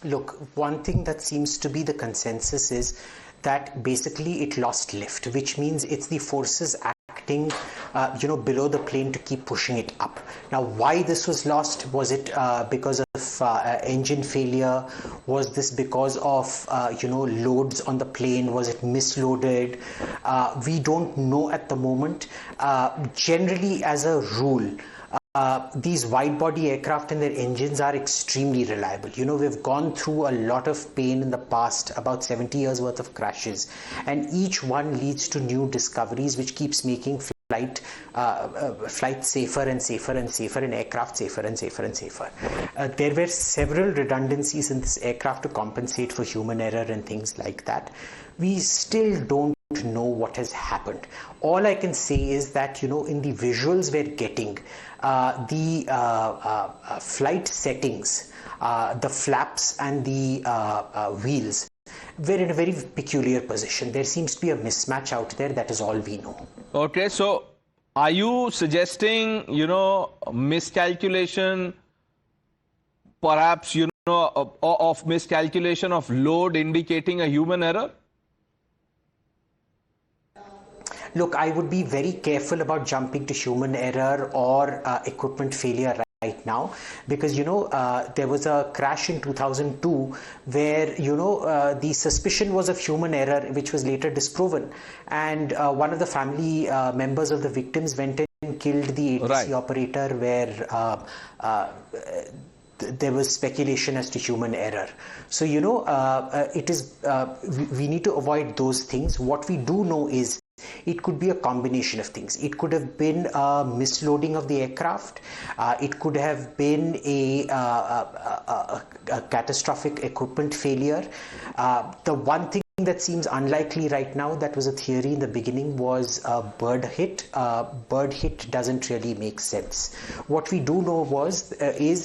Look, one thing that seems to be the consensus is that basically it lost lift, which means it's the forces acting below the plane to keep pushing it up. Now, why this was lost? Was it because of engine failure? Was this because of loads on the plane? Was it misloaded? We don't know at the moment. Generally, as a rule, these wide-body aircraft and their engines are extremely reliable. We've gone through a lot of pain in the past, about 70 years worth of crashes, and each one leads to new discoveries, which keeps making flight safer and safer and safer, and aircraft safer and safer and safer. There were several redundancies in this aircraft to compensate for human error and things like that. We still don't know what has happened. All I can say is that in the visuals we're getting, the flight settings, the flaps and the wheels were in a very peculiar position. There seems to be a mismatch out there. That is all we know. Okay, so are you suggesting miscalculation, perhaps of miscalculation of load indicating a human error? Look, I would be very careful about jumping to human error or equipment failure right now, because there was a crash in 2002 where the suspicion was of human error, which was later disproven, and one of the family members of the victims went and killed the ATC operator, where there was speculation as to human error. So it is we need to avoid those things. What we do know is it could be a combination of things. It could have been a misloading of the aircraft. It could have been a catastrophic equipment failure. The one thing that seems unlikely right now, that was a theory in the beginning, was a bird hit. Bird hit doesn't really make sense. What we do know is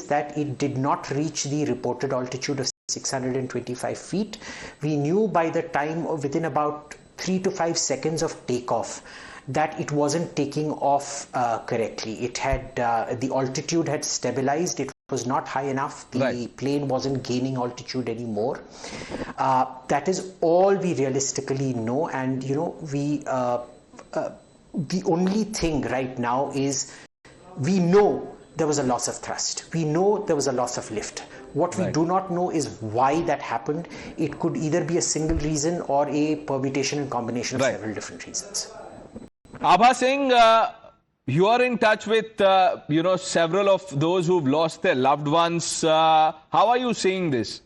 that it did not reach the reported altitude of 625 feet. We knew by the time, within about 3 to 5 seconds of takeoff, that it wasn't taking off correctly. It had the altitude had stabilized. It was not high enough. The plane wasn't gaining altitude anymore. That is all we realistically know. And the only thing right now is we know there was a loss of thrust. We know there was a loss of lift. What we do not know is why that happened. It could either be a single reason or a permutation and combination of several different reasons. Abha Singh, you are in touch with several of those who've lost their loved ones. How are you seeing this?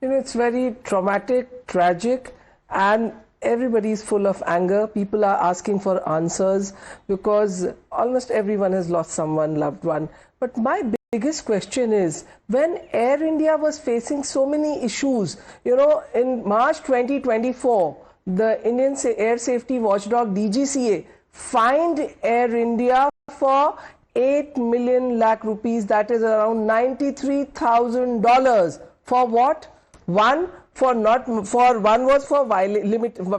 It's very traumatic, tragic, and everybody is full of anger. People are asking for answers because almost everyone has lost someone, loved one. But my biggest question is, when Air India was facing so many issues, in March 2024, the Indian Air Safety Watchdog DGCA fined Air India for 8 million lakh rupees, that is around $93,000. For what? One was for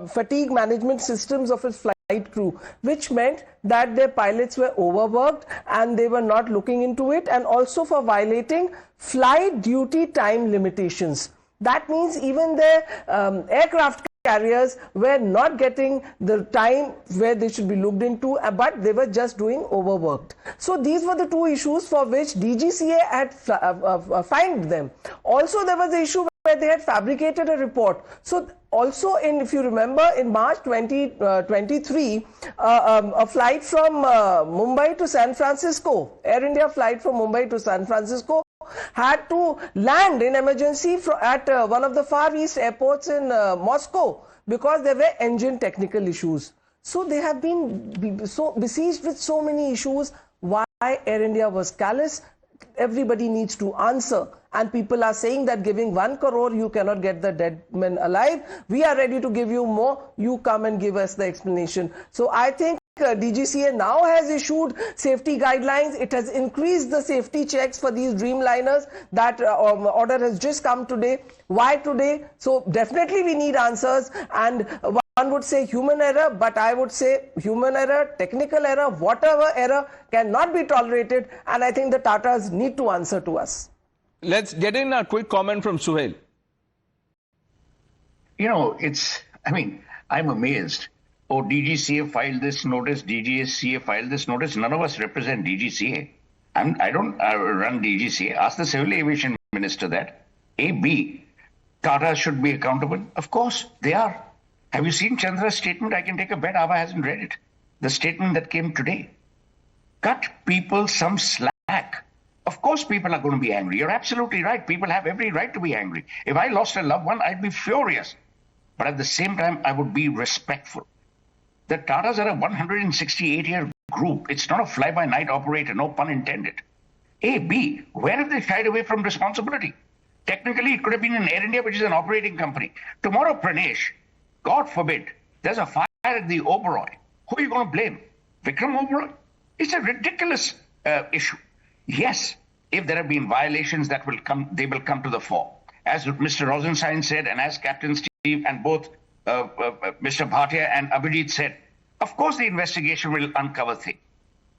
fatigue management systems of its flight crew, which meant that their pilots were overworked and they were not looking into it, and also for violating flight duty time limitations. That means even the aircraft carriers were not getting the time where they should be looked into, but they were just doing overworked. So these were the two issues for which DGCA had fined them. Also, there was the issue where they had fabricated a report. So also, if you remember, in March 2023, a flight from Mumbai to San Francisco, Air India flight from Mumbai to San Francisco, had to land in emergency at one of the Far East airports in Moscow because there were engine technical issues. So they have been so besieged with so many issues. Why Air India was callous? Everybody needs to answer. And people are saying that giving 1 crore, you cannot get the dead men alive. We are ready to give you more. You come and give us the explanation. So I think DGCA now has issued safety guidelines. It has increased the safety checks for these Dreamliners. That order has just come today. Why today? So definitely we need answers. And one would say human error, but I would say human error, technical error, whatever error cannot be tolerated, and I think the Tatas need to answer to us. Let's get in a quick comment from Suhel. You know, I'm amazed. Oh, DGCA filed this notice, DGCA filed this notice. None of us represent DGCA. I don't run DGCA. Ask the Civil Aviation Minister that. A, B, Tata should be accountable. Of course, they are. Have you seen Chandra's statement? I can take a bet Abha hasn't read it. The statement that came today. Cut people some slack. Of course people are going to be angry. You're absolutely right. People have every right to be angry. If I lost a loved one, I'd be furious. But at the same time, I would be respectful. The Tatas are a 168-year group. It's not a fly-by-night operator, no pun intended. A, B, where have they shied away from responsibility? Technically, it could have been in Air India, which is an operating company. Tomorrow, Pranesh, God forbid, there's a fire at the Oberoi. Who are you going to blame? Vikram Oberoi? It's a ridiculous issue. Yes, if there have been violations, they will come to the fore. As Mr. Rosenstein said, and as Captain Steve and both Mr. Bhatia and Abhijit said, of course the investigation will uncover things.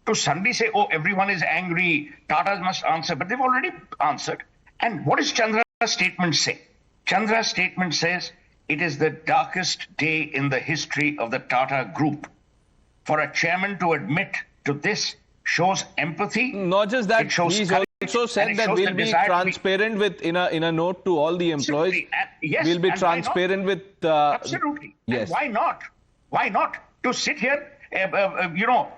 To suddenly say, oh, everyone is angry, Tatas must answer, but they've already answered. And what does Chandra's statement say? Chandra's statement says, it is the darkest day in the history of the Tata Group. For a chairman to admit to this shows empathy. Not just that, he's also said that we'll be transparent with in a note to all the employees. Yes, we'll be transparent with. Absolutely. Yes. And why not? Why not? To sit here,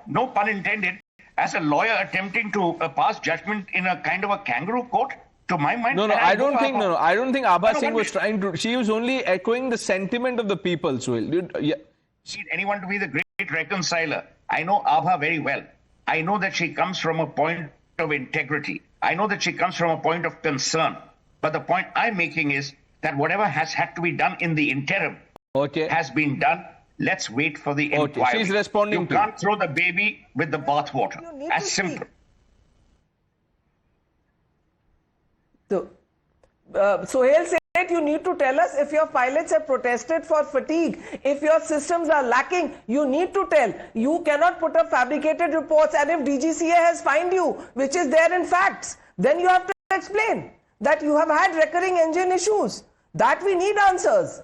no pun intended, as a lawyer attempting to pass judgment in a kind of a kangaroo court. To my mind, I don't think Abha Singh was trying to. She was only echoing the sentiment of the people, Suhel. Yeah. Need anyone to be the great reconciler. I know Abha very well. I know that she comes from a point of integrity. I know that she comes from a point of concern. But the point I'm making is that whatever has had to be done in the interim has been done. Let's wait for the inquiry. She's responding. You can't throw the baby with the bathwater. As simple. So, Suhel said you need to tell us if your pilots have protested for fatigue. If your systems are lacking, you need to tell. You cannot put up fabricated reports, and if DGCA has fined you, which is there in facts, then you have to explain that you have had recurring engine issues. That we need answers.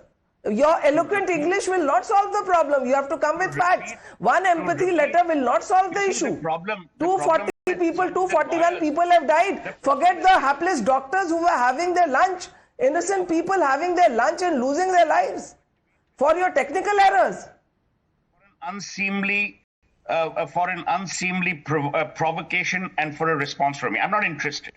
Your eloquent English will not solve the problem. You have to come with facts. One empathy letter will not solve the issue. 241 people have died. Forget the hapless doctors who were having their lunch. Innocent people having their lunch and losing their lives for your technical errors. For an unseemly provocation and for a response from me. I'm not interested.